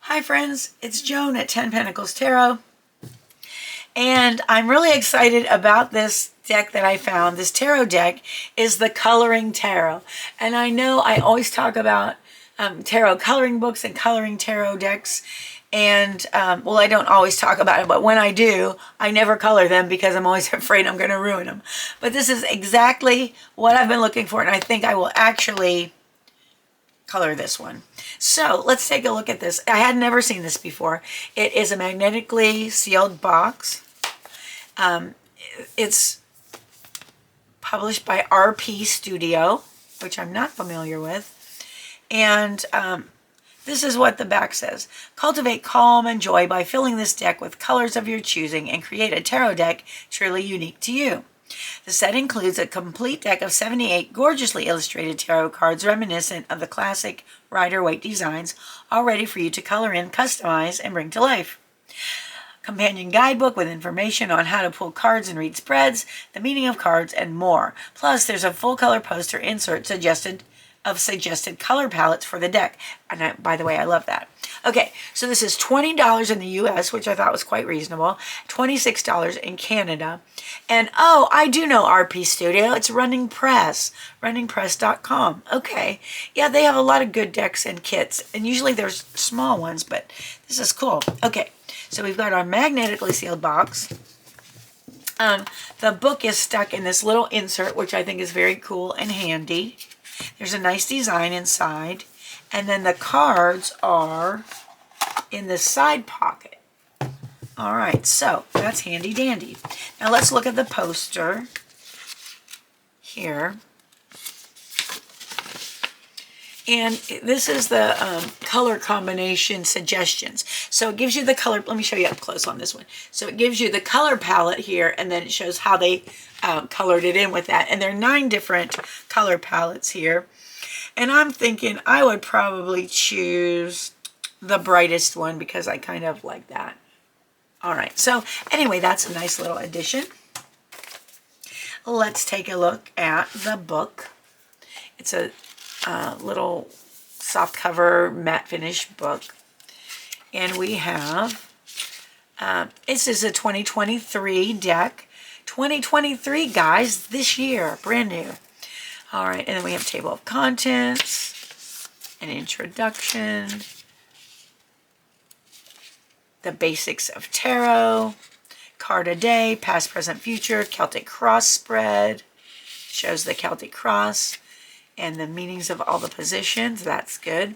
Hi friends, it's Joan at 10 Pentacles Tarot, and I'm really excited about this deck that I found. This tarot deck is the Coloring Tarot, and I know I always talk about tarot coloring books and coloring tarot decks, and well, I don't always talk about it, but when I do, I never color them because I'm always afraid I'm going to ruin them. But this is exactly what I've been looking for, and I think I will actually color this one. So let's take a look at this. I had never seen this before. It is a magnetically sealed box. It's published by RP Studio, which I'm not familiar with. And this is what the back says. Cultivate calm and joy by filling this deck with colors of your choosing and create a tarot deck truly unique to you. The set includes a complete deck of 78 gorgeously illustrated tarot cards reminiscent of the classic Rider-Waite designs, all ready for you to color in, customize, and bring to life. Companion guidebook with information on how to pull cards and read spreads, the meaning of cards, and more. Plus, there's a full color poster insert suggested color palettes for the deck. And by the way, I love that. Okay, so this is $20 in the US, which I thought was quite reasonable, $26 in Canada. And oh, I do know RP Studio. It's Running Press, runningpress.com. Okay, yeah, they have a lot of good decks and kits, and usually there's small ones, but this is cool. Okay, so we've got our magnetically sealed box. The book is stuck in this little insert, which I think is very cool and handy. There's a nice design inside, and then the cards are in the side pocket. All right, so that's handy dandy. Now let's look at the poster here. And this is the color combination suggestions. So it gives you the color. Let me show you up close on this one. So it gives you the color palette here, and then it shows how they colored it in with that. And there are 9 different color palettes here. And I'm thinking I would probably choose the brightest one because I kind of like that. All right, so anyway, that's a nice little addition. Let's take a look at the book. It's a little soft cover matte finish book, and we have this is a 2023 deck. 2023, guys, this year, brand new. All right, and then we have table of contents, an introduction, the basics of tarot, card a day, past, present, future, Celtic cross spread, shows the Celtic cross and the meanings of all the positions. That's good.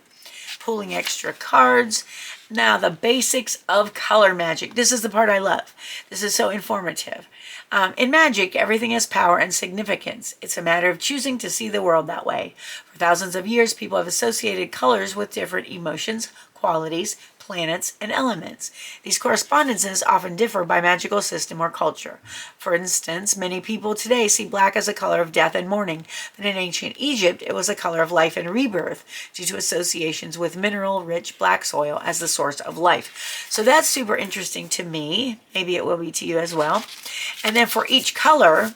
Pulling extra cards. Now, the basics of color magic. This is the part I love. This is so informative. In magic, everything has power and significance. It's a matter of choosing to see the world that way. For thousands of years, people have associated colors with different emotions, qualities, planets, and elements. These correspondences often differ by magical system or culture. For instance, many people today see black as a color of death and mourning, but in ancient Egypt, it was a color of life and rebirth due to associations with mineral-rich black soil as the source of life. So that's super interesting to me. Maybe it will be to you as well. And then for each color,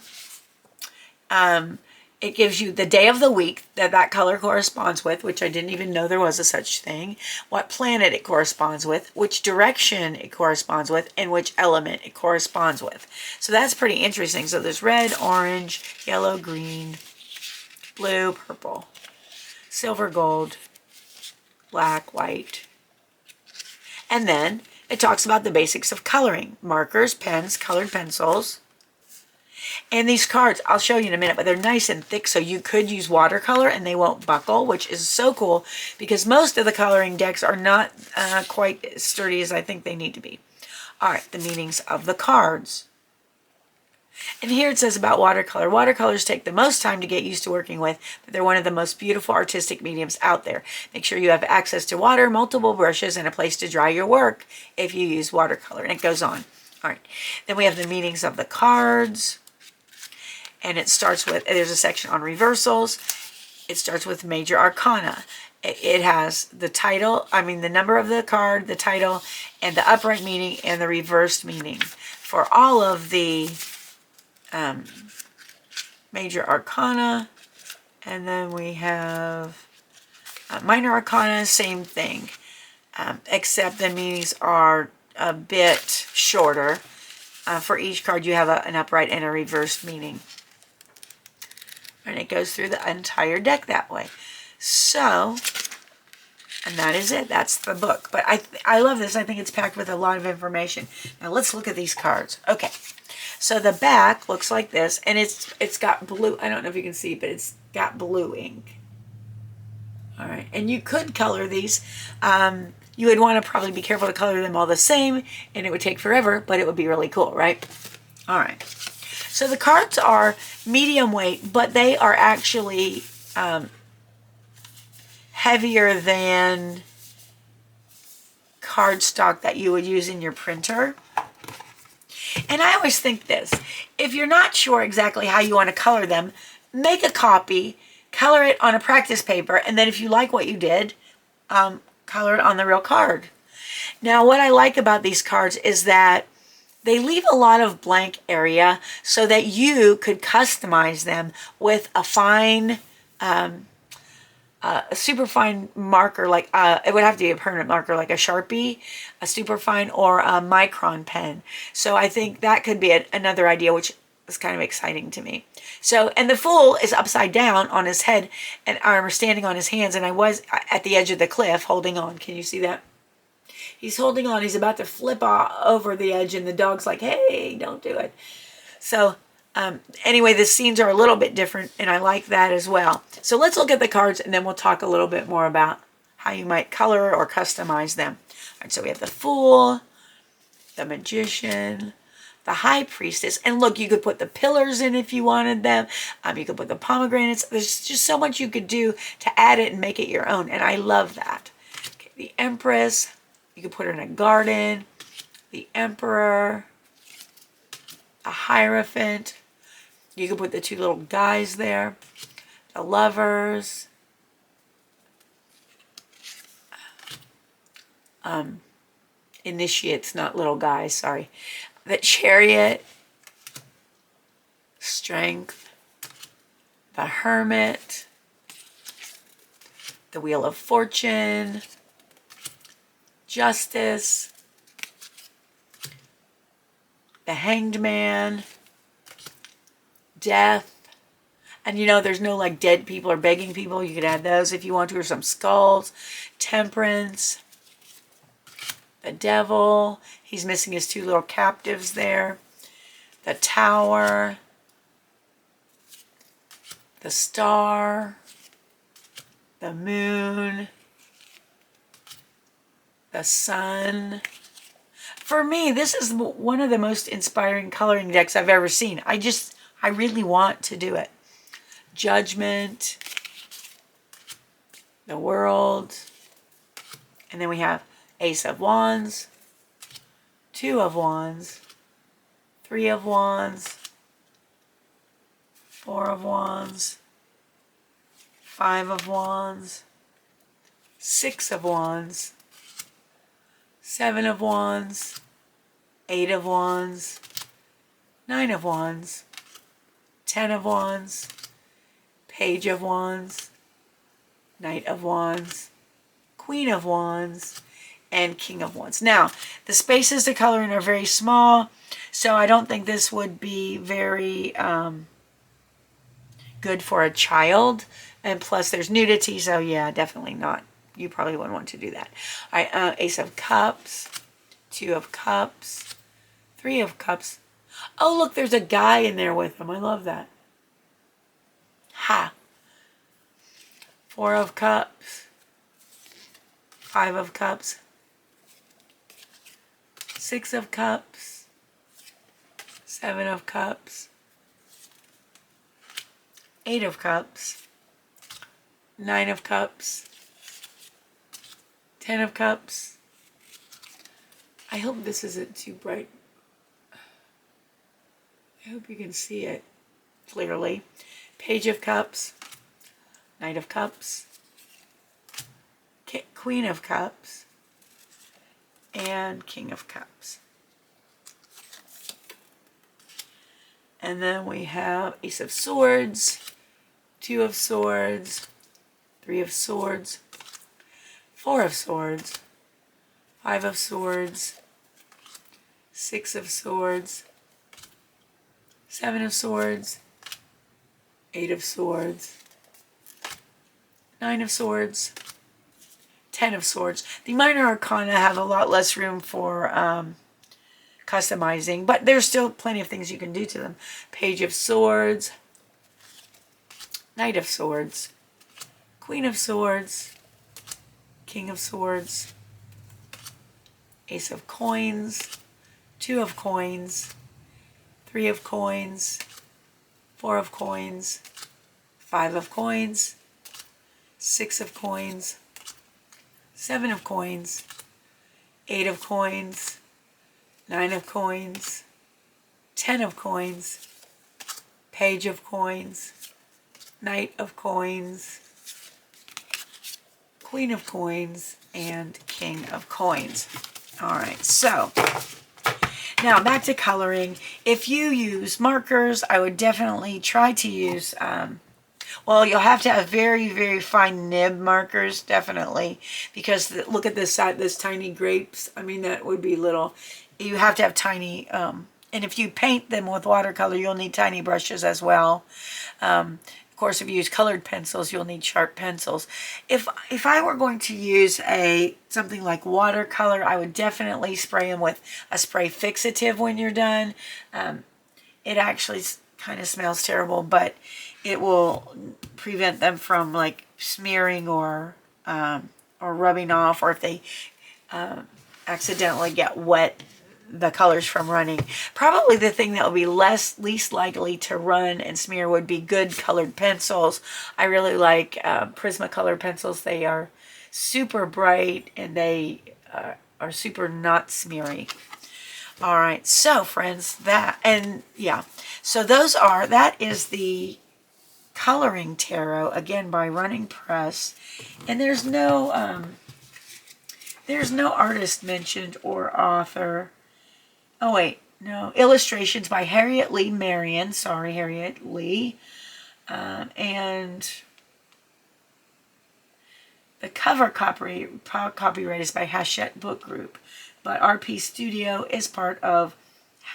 it gives you the day of the week that color corresponds with, which I didn't even know there was a such thing, what planet it corresponds with, which direction it corresponds with, and which element it corresponds with. So that's pretty interesting. So there's red, orange, yellow, green, blue, purple, silver, gold, black, white. And then it talks about the basics of coloring: markers, pens, colored pencils. And these cards, I'll show you in a minute, but they're nice and thick, so you could use watercolor and they won't buckle, which is so cool because most of the coloring decks are not quite as sturdy as I think they need to be. All right, the meanings of the cards. And here it says about watercolor. Watercolors take the most time to get used to working with, but they're one of the most beautiful artistic mediums out there. Make sure you have access to water, multiple brushes, and a place to dry your work if you use watercolor. And it goes on. All right, then we have the meanings of the cards. And it starts with, there's a section on reversals. It starts with major arcana. It has the title, the number of the card, the title, and the upright meaning and the reversed meaning. For all of the major arcana, and then we have minor arcana, same thing. except the meanings are a bit shorter. For each card, you have an upright and a reversed meaning. And it goes through the entire deck that way. So, and that is it. That's the book. But I love this. I think it's packed with a lot of information. Now let's look at these cards. Okay. So the back looks like this, and it's got blue. I don't know if you can see, but it's got blue ink. All right. And you could color these. You would want to probably be careful to color them all the same, and it would take forever, but it would be really cool, right? All right. So the cards are medium weight, but they are actually heavier than cardstock that you would use in your printer. And I always think this, if you're not sure exactly how you want to color them, make a copy, color it on a practice paper, and then if you like what you did, color it on the real card. Now, what I like about these cards is that they leave a lot of blank area so that you could customize them with a fine, a super fine marker, like it would have to be a permanent marker, like a Sharpie, a super fine, or a micron pen. So I think that could be another idea, which is kind of exciting to me. So, and the Fool is upside down on his head, and I'm standing on his hands, and I was at the edge of the cliff holding on. Can you see that? He's holding on. He's about to flip over the edge, and the dog's like, hey, don't do it. So anyway, the scenes are a little bit different, and I like that as well. So let's look at the cards, and then we'll talk a little bit more about how you might color or customize them. All right, so we have the Fool, the Magician, the High Priestess. And look, you could put the pillars in if you wanted them. You could put the pomegranates. There's just so much you could do to add it and make it your own, and I love that. Okay, the Empress. You could put her in a garden. The Emperor. A Hierophant. You could put the two little guys there. The Lovers. Initiates, not little guys, sorry. The Chariot. Strength. The Hermit. The Wheel of Fortune. Justice. The Hanged Man. Death. And you know, there's no like dead people or begging people. You could add those if you want to, or some skulls. Temperance. The Devil. He's missing his two little captives there. The Tower. The Star. The Moon. The Sun. For me, this is one of the most inspiring coloring decks I've ever seen. I really want to do it. Judgment. The World. And then we have Ace of Wands. Two of Wands. Three of Wands. Four of Wands. Five of Wands. Six of Wands. Seven of Wands. Eight of Wands. Nine of Wands. 10 of Wands. Page of Wands. Knight of Wands. Queen of Wands. And King of Wands. Now, the spaces to color in are very small, so I don't think this would be very good for a child. And plus, there's nudity, so yeah, definitely not. You probably wouldn't want to do that. All right, Ace of Cups, Two of Cups, Three of Cups. Oh, look, there's a guy in there with him. I love that. Ha. Four of Cups, Five of Cups, Six of Cups, Seven of Cups, Eight of Cups, Nine of Cups, 10 of Cups. I hope this isn't too bright. I hope you can see it clearly. Page of Cups, Knight of Cups, Queen of Cups, and King of Cups. And then we have Ace of Swords, Two of Swords, Three of Swords, Four of Swords, Five of Swords, Six of Swords, Seven of Swords, Eight of Swords, Nine of Swords, Ten of Swords. The minor arcana have a lot less room for customizing, but there's still plenty of things you can do to them. Page of Swords, Knight of Swords, Queen of Swords, King of Swords, Ace of Coins, Two of Coins, Three of Coins, Four of Coins, Five of Coins, Six of Coins, Seven of Coins, Eight of Coins, Nine of Coins, Ten of Coins, Page of Coins, Knight of Coins, Queen of Coins, and King of Coins. Alright, so now back to coloring. If you use markers, I would definitely try to use, well, you'll have to have very, very fine nib markers, definitely, because look at this side, this tiny grapes. I mean, that would be little. You have to have tiny, and if you paint them with watercolor, you'll need tiny brushes as well. Of course, if you use colored pencils, you'll need sharp pencils. If I were going to use something like watercolor, I would definitely spray them with a spray fixative when you're done. It actually kind of smells terrible, but it will prevent them from like smearing or rubbing off, or if they accidentally get wet, the colors from running. Probably the thing that would be least likely to run and smear would be good colored pencils. I really like Prismacolor pencils. They are super bright and they are super not smeary. All right, so friends, that is the Coloring Tarot, again by Running Press, and there's no artist mentioned or author. Oh wait, no, illustrations by Harriet Lee-Merrion. Sorry, Harriet Lee, and the cover copyright is by Hachette Book Group, but RP Studio is part of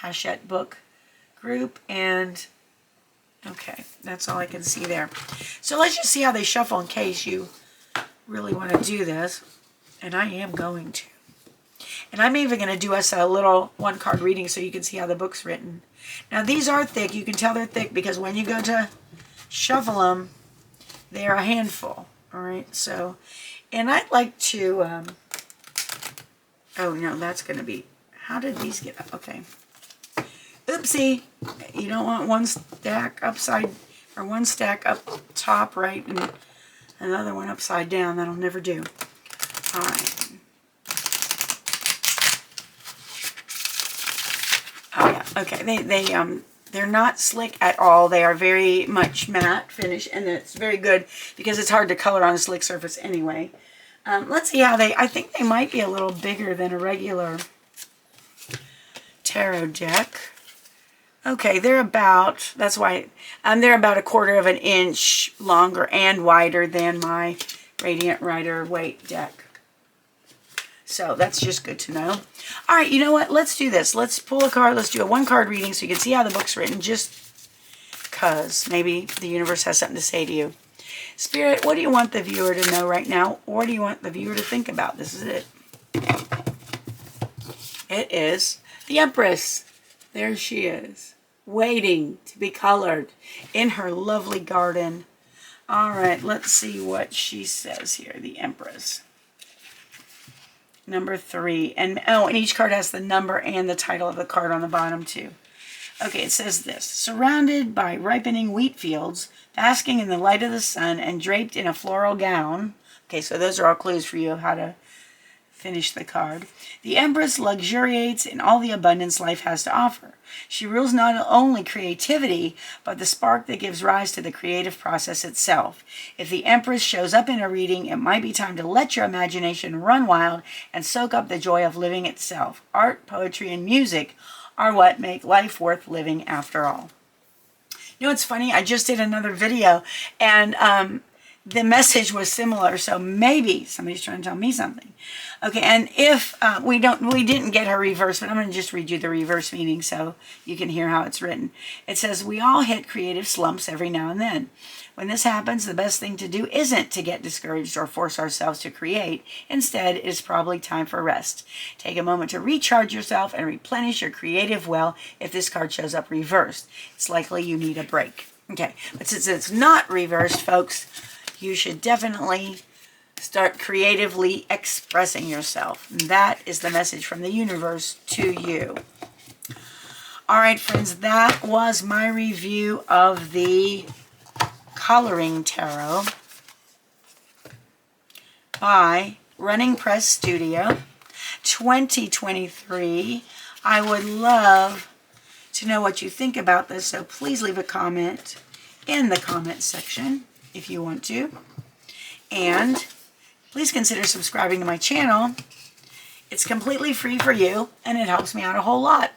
Hachette Book Group, and okay, that's all I can see there. So let's just see how they shuffle in case you really want to do this, and I am going to. And I'm even going to do us a little one-card reading so you can see how the book's written. Now, these are thick. You can tell they're thick because when you go to shuffle them, they're a handful. All right, so, and I'd like to, oh, no, that's going to be, how did these get up? Okay. Oopsie. You don't want one stack one stack up top, right, and another one upside down. That'll never do. All right. Oh yeah, okay. They're not slick at all. They are very much matte finish, and it's very good because it's hard to color on a slick surface anyway. Let's see how I think they might be a little bigger than a regular tarot deck. Okay, they're about, that's why, they're about 1/4 of an inch longer and wider than my Radiant Rider Weight deck. So that's just good to know. All right, you know what? Let's do this. Let's pull a card. Let's do a one-card reading so you can see how the book's written, just because maybe the universe has something to say to you. Spirit, what do you want the viewer to know right now? Or what do you want the viewer to think about? This is it. It is the Empress. There she is, waiting to be colored in her lovely garden. All right, let's see what she says here, the Empress. Number 3. And each card has the number and the title of the card on the bottom too. Okay, it says this. Surrounded by ripening wheat fields, basking in the light of the sun, and draped in a floral gown. Okay, so those are all clues for you of how to finish the card. The Empress luxuriates in all the abundance life has to offer. She rules not only creativity, but the spark that gives rise to the creative process itself. If the Empress shows up in a reading, it might be time to let your imagination run wild and soak up the joy of living itself. Art, poetry, and music are what make life worth living after all. You know what's funny? I just did another video, and the message was similar, so maybe somebody's trying to tell me something. Okay, and if we didn't get her reverse, but I'm going to just read you the reverse meaning so you can hear how it's written. It says, we all hit creative slumps every now and then. When this happens, the best thing to do isn't to get discouraged or force ourselves to create. Instead, it is probably time for rest. Take a moment to recharge yourself and replenish your creative well. If this card shows up reversed, it's likely you need a break. Okay, but since it's not reversed, folks, you should definitely start creatively expressing yourself. And that is the message from the universe to you. All right, friends, that was my review of the Coloring Tarot by Running Press Studio 2023. I would love to know what you think about this, so please leave a comment in the comment section if you want to. And please consider subscribing to my channel. It's completely free for you, and it helps me out a whole lot.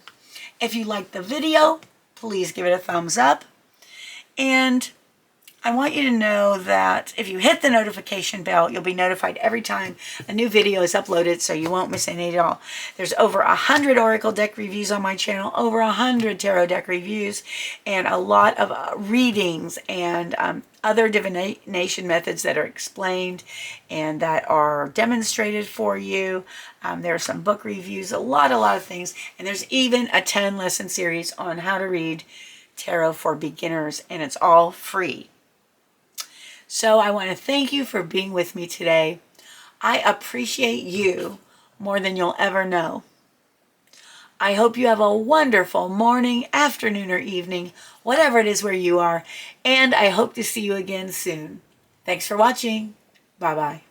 If you liked the video, please give it a thumbs up. And I want you to know that if you hit the notification bell, you'll be notified every time a new video is uploaded, so you won't miss any at all. There's over 100 Oracle deck reviews on my channel, over 100 tarot deck reviews, and a lot of readings and other divination methods that are explained and that are demonstrated for you. There are some book reviews, a lot of things, and there's even a 10-lesson series on how to read tarot for beginners, and it's all free. So I want to thank you for being with me today. I appreciate you more than you'll ever know. I hope you have a wonderful morning, afternoon, or evening, whatever it is where you are, and I hope to see you again soon. Thanks for watching. Bye-bye.